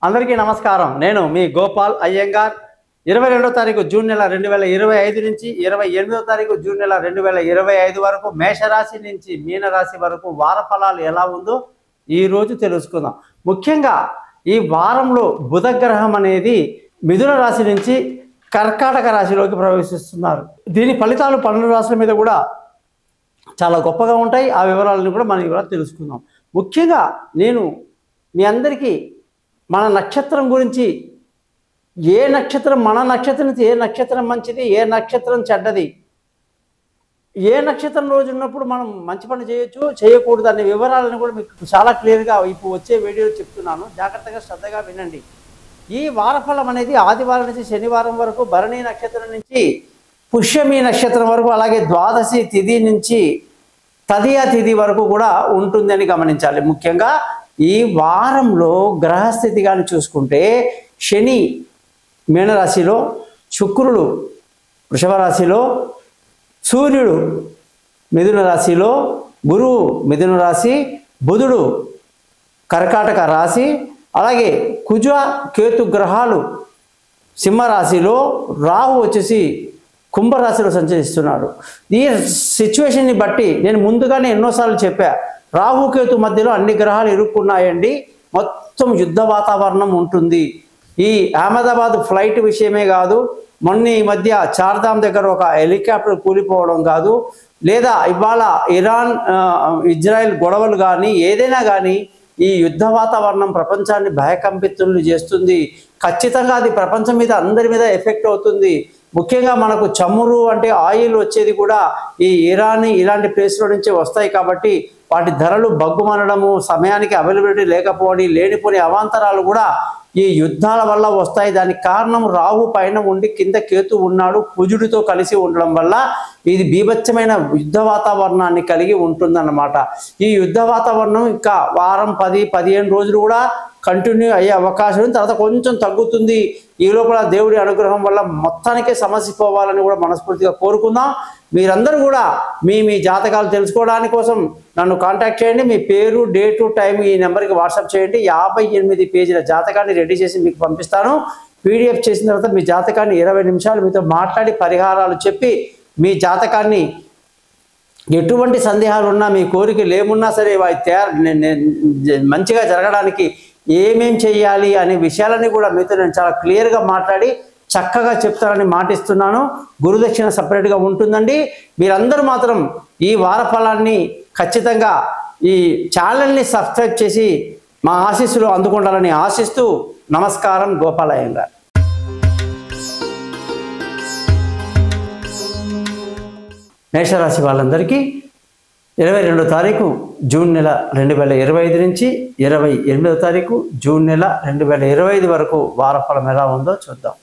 అందరికీ నమస్కారం. నేను మీ గోపాల్ అయ్యంగార్. 22వ తారీఖు జూన్ నెల 2025 నుంచి 28వ తారీఖు జూన్ నెల 2025 వరకు మేషరాశి నుంచి మీనరాశి వరకు వార ఫలాలు ఎలా ఉందో ఈరోజు తెలుసుకుందాం. ముఖ్యంగా ఈ వారంలో బుధ గ్రహం అనేది మిథున రాశి నుంచి కర్కాటక రాశిలోకి ప్రవేశిస్తున్నారు. దీని ఫలితాలు 12 రాశుల మీద కూడా చాలా గొప్పగా ఉంటాయి. ఆ వివరాలను కూడా మనం ఇవాళ తెలుసుకుందాం. ముఖ్యంగా నేను మీ అందరికీ మన నక్షత్రం గురించి, ఏ నక్షత్రం మన నక్షత్రం నుంచి ఏ నక్షత్రం మంచిది, ఏ నక్షత్రం చెడ్డది, ఏ నక్షత్రం రోజు ఉన్నప్పుడు మనం మంచి పని చేయొచ్చు, చేయకూడదు అనే వివరాలను కూడా మీకు చాలా క్లియర్గా ఇప్పుడు వచ్చే వీడియోలో చెప్తున్నాను. జాగ్రత్తగా శ్రద్ధగా వినండి. ఈ వారఫలం అనేది ఆదివారం నుంచి శనివారం వరకు, భరణి నక్షత్రం నుంచి పుష్యమి నక్షత్రం వరకు, అలాగే ద్వాదశి తిథి నుంచి తదియ తిథి వరకు కూడా ఉంటుందని గమనించాలి. ముఖ్యంగా ఈ వారంలో గ్రహస్థితి కానీ చూసుకుంటే శని మీనరాశిలో, శుక్రుడు వృషభ రాశిలో, సూర్యుడు మిథున రాశిలో, గురువు మిథున రాశి, బుధుడు కర్కాటక రాశి, అలాగే కుజ కేతు గ్రహాలు సింహరాశిలో, రాహు వచ్చేసి కుంభరాశిలో సంచరిస్తున్నాడు. ఈ సిచ్యువేషన్ని బట్టి నేను ముందుగానే ఎన్నోసార్లు చెప్పా, రాహుకేతు మధ్యలో అన్ని గ్రహాలు ఇరుక్కున్నాయండి, మొత్తం యుద్ధ వాతావరణం ఉంటుంది. ఈ అహ్మదాబాద్ ఫ్లైట్ విషయమే కాదు, మొన్న ఈ మధ్య చార్ధామ్ దగ్గర ఒక హెలికాప్టర్ కూలిపోవడం కాదు, లేదా ఇవాళ ఇరాన్ ఇజ్రాయెల్ గొడవలు కానీ ఏదైనా కానీ ఈ యుద్ధ వాతావరణం ప్రపంచాన్ని భయకంపితులు చేస్తుంది. ఖచ్చితంగా అది ప్రపంచం మీద అందరి మీద ఎఫెక్ట్ అవుతుంది. ముఖ్యంగా మనకు చమురు అంటే ఆయిల్ వచ్చేది కూడా ఈ ఇరాన్ ఇలాంటి ప్లేస్లో నుంచే వస్తాయి. కాబట్టి వాటి ధరలు బగ్గుమనడము, సమయానికి అవైలబిలిటీ లేకపోవడం, లేనిపోని అవాంతరాలు కూడా ఈ యుద్ధాల వల్ల వస్తాయి. దానికి కారణం రాహు పైన ఉండి కింద కేతు ఉన్నాడు, కుజుడితో కలిసి ఉండడం వల్ల ఇది బీభత్సమైన యుద్ధ వాతావరణాన్ని కలిగి ఉంటుందన్నమాట. ఈ యుద్ధ వాతావరణం ఇంకా వారం 10-15 రోజులు కూడా కంటిన్యూ అయ్యే అవకాశం ఉంది. తర్వాత కొంచెం తగ్గుతుంది. ఈ లోపల దేవుడి అనుగ్రహం వల్ల మొత్తానికే సమస్య పోవాలని కూడా మనస్ఫూర్తిగా కోరుకుందాం. మీరందరూ కూడా మీ జాతకాలు తెలుసుకోవడానికి కోసం నన్ను కాంటాక్ట్ చేయండి. మీ పేరు, డేటు, టైం ఈ నెంబర్కి వాట్సాప్ చేయండి. 58 పేజీల జాతకాన్ని రెడీ చేసి మీకు పంపిస్తాను. పీడిఎఫ్ చేసిన తర్వాత మీ జాతకాన్ని 20 నిమిషాలు మీతో మాట్లాడి పరిహారాలు చెప్పి మీ జాతకాన్ని ఎటువంటి సందేహాలు ఉన్నా, మీ కోరికలు ఏమున్నా సరే మంచిగా జరగడానికి ఏమేం చేయాలి అనే విషయాలని కూడా మీతో నేను చాలా క్లియర్గా మాట్లాడి చక్కగా చెప్తానని మాటిస్తున్నాను. గురుదక్షిణ సపరేట్గా ఉంటుందండి. మీరందరూ మాత్రం ఈ వార ఫలాన్ని ఖచ్చితంగా ఈ ఛానల్ని సబ్స్క్రైబ్ చేసి మా ఆశీస్సులు అందుకుంటారని ఆశిస్తూ నమస్కారం. గోపాల్ అయ్యంగార్. మేషరాశి వాళ్ళందరికీ 22వ తారీఖు జూన్ నెల 2025 నుంచి 28వ తారీఖు జూన్ నెల 2025 వరకు వారఫలం ఎలా ఉందో చూద్దాం.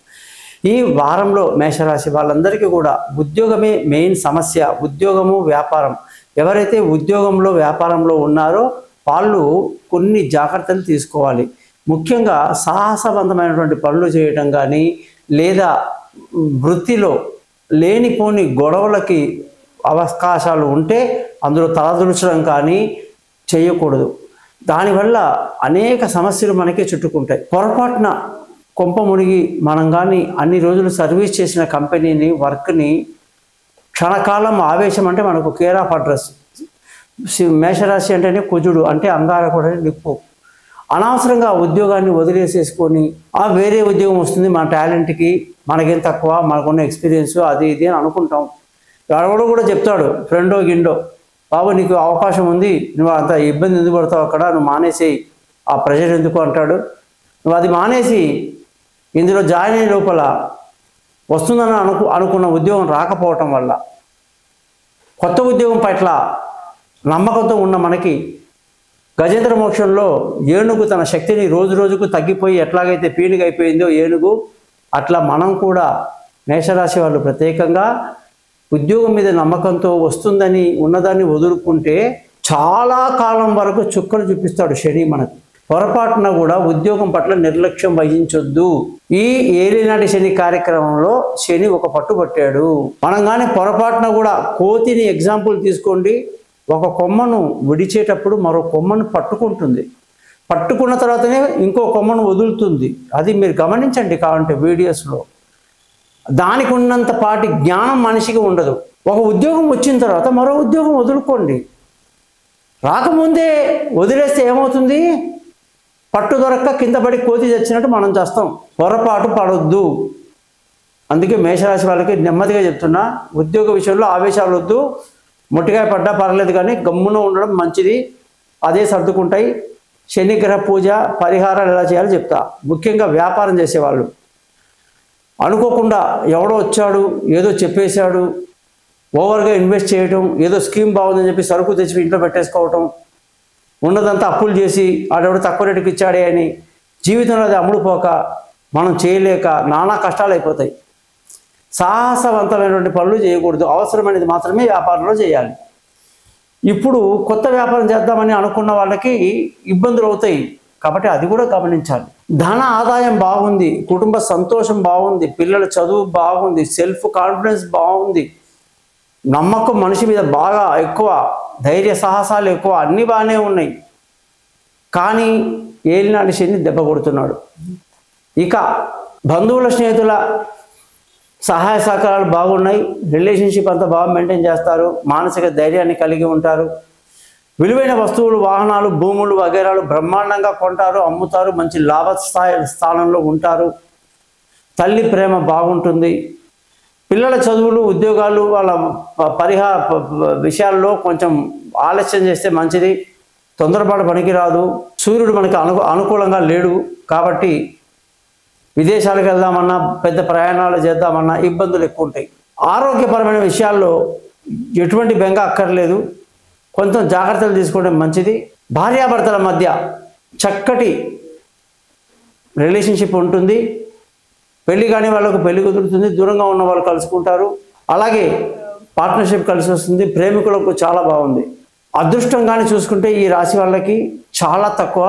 ఈ వారంలో మేషరాశి వాళ్ళందరికీ కూడా ఉద్యోగమే మెయిన్ సమస్య. ఉద్యోగము, వ్యాపారం. ఎవరైతే ఉద్యోగంలో వ్యాపారంలో ఉన్నారో వాళ్ళు కొన్ని జాగ్రత్తలు తీసుకోవాలి. ముఖ్యంగా సాహసవంతమైనటువంటి పనులు చేయటం కానీ, లేదా వృత్తిలో లేనిపోని గొడవలకి అవకాశాలు ఉంటే అందులో తలదూర్చడం కానీ చేయకూడదు. దానివల్ల అనేక సమస్యలు మనకే చుట్టుకుంటాయి. పొరపాటున కొంప మునిగి మనం కానీ అన్ని రోజులు సర్వీస్ చేసిన కంపెనీని, వర్క్ని క్షణకాలం ఆవేశం అంటే మనకు కేర్ ఆఫ్ అడ్రస్. మేషరాశి అంటేనే కుజుడు, అంటే అంగారకుడని నిప్పు. అనవసరంగా ఉద్యోగాన్ని వదిలేసేసుకొని వేరే ఉద్యోగం వస్తుంది, మన టాలెంట్కి మనకేం తక్కువ, మనకున్న ఎక్స్పీరియన్స్ అది ఇది అని అనుకుంటాం. ఎవడో కూడా చెప్తాడు, ఫ్రెండో గిండో, బాబు నీకు అవకాశం ఉంది, నువ్వు అంత ఇబ్బంది ఎందుకు పడతావు అక్కడ, నువ్వు మానేసేయి, ఆ ప్రెషర్ ఎందుకు అంటాడు. నువ్వు అది మానేసి ఇందులో జాయిన్ అయ్యే లోపల వస్తుందని అనుకున్న ఉద్యోగం రాకపోవటం వల్ల, కొత్త ఉద్యోగం పట్ల నమ్మకంతో ఉన్న మనకి గజేంద్ర మోక్షంలో ఏనుగు తన శక్తిని రోజు రోజుకు తగ్గిపోయి ఎట్లాగైతే పీనుగు అయిపోయిందో ఏనుగు, అట్లా మనం కూడా మేషరాశి వాళ్ళు ప్రత్యేకంగా ఉద్యోగం మీద నమ్మకంతో వస్తుందని ఉన్నదాన్ని వదులుకుంటే చాలా కాలం వరకు చుక్కలు చూపిస్తాడు శని మనకు. పొరపాటున కూడా ఉద్యోగం పట్ల నిర్లక్ష్యం వహించొద్దు. ఈ ఏలినాటి శని కార్యక్రమంలో శని ఒక పట్టుబట్టాడు. మనం కానీ పొరపాటున కూడా కోతిని ఎగ్జాంపుల్ తీసుకోండి, ఒక కొమ్మను విడిచేటప్పుడు మరో కొమ్మను పట్టుకుంటుంది. పట్టుకున్న తర్వాతనే ఇంకో కొమ్మను వదులుతుంది. అది మీరు గమనించండి కావాలంటే వీడియోస్లో. దానికి ఉన్నంత పాటి జ్ఞానం మనిషికి ఉండదు. ఒక ఉద్యోగం వచ్చిన తర్వాత మరో ఉద్యోగం వదులుకోండి. రాకముందే వదిలేస్తే ఏమవుతుంది? పట్టు దొరక్క కింద పడి కోతి చచ్చినట్టు మనం చేస్తాం. పొరపాటు పడొద్దు. అందుకే మేషరాశి వాళ్ళకి నెమ్మదిగా చెప్తున్నా, ఉద్యోగ విషయంలో ఆవేశాలు వద్దు. మొట్టికాయ పడ్డా పర్లేదు, కానీ గమ్మున ఉండడం మంచిది. అదే సర్దుకుంటాయి. శనిగ్రహ పూజ పరిహారాలు ఎలా చేయాలో చెప్తా. ముఖ్యంగా వ్యాపారం చేసేవాళ్ళు అనుకోకుండా ఎవడో వచ్చాడు ఏదో చెప్పేశాడు, ఓవర్గా ఇన్వెస్ట్ చేయటం, ఏదో స్కీమ్ బాగుందని చెప్పి సరుకు తెచ్చి ఇంట్లో పెట్టేసుకోవటం, ఉన్నదంతా అప్పులు చేసి ఆడెవడో తక్కువ రేటుకి ఇచ్చాడే అని జీవితంలో అది అమ్ముడుపోక మనం చేయలేక నానా కష్టాలు అయిపోతాయి. సాహసవంతమైనటువంటి పనులు చేయకూడదు. అవసరమైనది మాత్రమే వ్యాపారంలో చేయాలి. ఇప్పుడు కొత్త వ్యాపారం చేద్దామని అనుకున్న వాళ్ళకి ఇబ్బందులు అవుతాయి, కాబట్టి అది కూడా గమనించాలి. ధన ఆదాయం బాగుంది, కుటుంబ సంతోషం బాగుంది, పిల్లల చదువు బాగుంది, సెల్ఫ్ కాన్ఫిడెన్స్ బాగుంది, నమ్మకం మనిషి మీద బాగా ఎక్కువ, ధైర్య సాహసాలు ఎక్కువ, అన్నీ బాగానే ఉన్నాయి. కానీ ఏలినాటి శని దెబ్బ కొడుతున్నాడు. ఇక బంధువుల స్నేహితుల సహాయ సహకారాలు బాగున్నాయి. రిలేషన్షిప్ అంతా బాగా మెయింటైన్ చేస్తారు. మానసిక ధైర్యాన్ని కలిగి ఉంటారు. విలువైన వస్తువులు, వాహనాలు, భూములు వగైరాలు బ్రహ్మాండంగా కొంటారు, అమ్ముతారు. మంచి లాభ స్థానంలో ఉంటారు. తల్లి ప్రేమ బాగుంటుంది. పిల్లల చదువులు, ఉద్యోగాలు, వాళ్ళ విషయాల్లో కొంచెం ఆలస్యం చేస్తే మంచిది. తొందరపాటు పనికిరాదు. సూర్యుడు మనకి అనుకూలంగా లేడు, కాబట్టి విదేశాలకు వెళ్దామన్నా, పెద్ద ప్రయాణాలు చేద్దామన్నా ఇబ్బందులు ఎక్కువ ఉంటాయి. ఆరోగ్యపరమైన విషయాల్లో ఎటువంటి బెంగ అక్కర్లేదు. కొంచెం జాగ్రత్తలు తీసుకోవడం మంచిది. భార్యాభర్తల మధ్య చక్కటి రిలేషన్షిప్ ఉంటుంది. పెళ్లి కాని వాళ్ళకు పెళ్లి కుదురుతుంది. దూరంగా ఉన్న వాళ్ళు కలుసుకుంటారు. అలాగే పార్ట్నర్షిప్ కలిసి వస్తుంది. ప్రేమికులకు చాలా బాగుంది. అదృష్టం కానీ చూసుకుంటే ఈ రాశి వాళ్ళకి చాలా తక్కువ.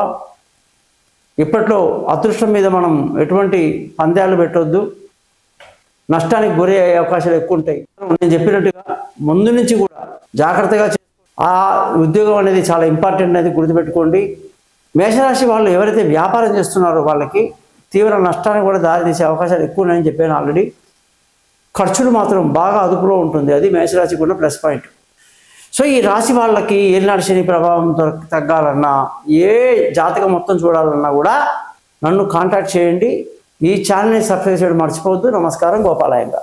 ఇప్పట్లో అదృష్టం మీద మనం ఎటువంటి పందాలు పెట్టొద్దు. నష్టానికి గురి అయ్యే అవకాశాలు ఎక్కువ ఉంటాయి. నేను చెప్పినట్టుగా ముందు నుంచి కూడా జాగ్రత్తగా ఆ ఉద్యోగం అనేది చాలా ఇంపార్టెంట్ అనేది గుర్తుపెట్టుకోండి. మేషరాశి వాళ్ళు ఎవరైతే వ్యాపారం చేస్తున్నారో వాళ్ళకి తీవ్ర నష్టానికి కూడా దారితీసే అవకాశాలు ఎక్కువ ఉన్నాయని చెప్పాను ఆల్రెడీ. ఖర్చులు మాత్రం బాగా అదుపులో ఉంటుంది. అది మేషరాశికి ఉన్న ప్లస్ పాయింట్. సో ఈ రాశి వాళ్ళకి ఏలినాటి శని ప్రభావం తగ్గాలన్నా, ఏ జాతకం మొత్తం చూడాలన్నా కూడా నన్ను కాంటాక్ట్ చేయండి. ఈ ఛానల్ని సబ్స్క్రైబ్ చేయడం మర్చిపోవద్దు. నమస్కారం. గోపాలయ్య.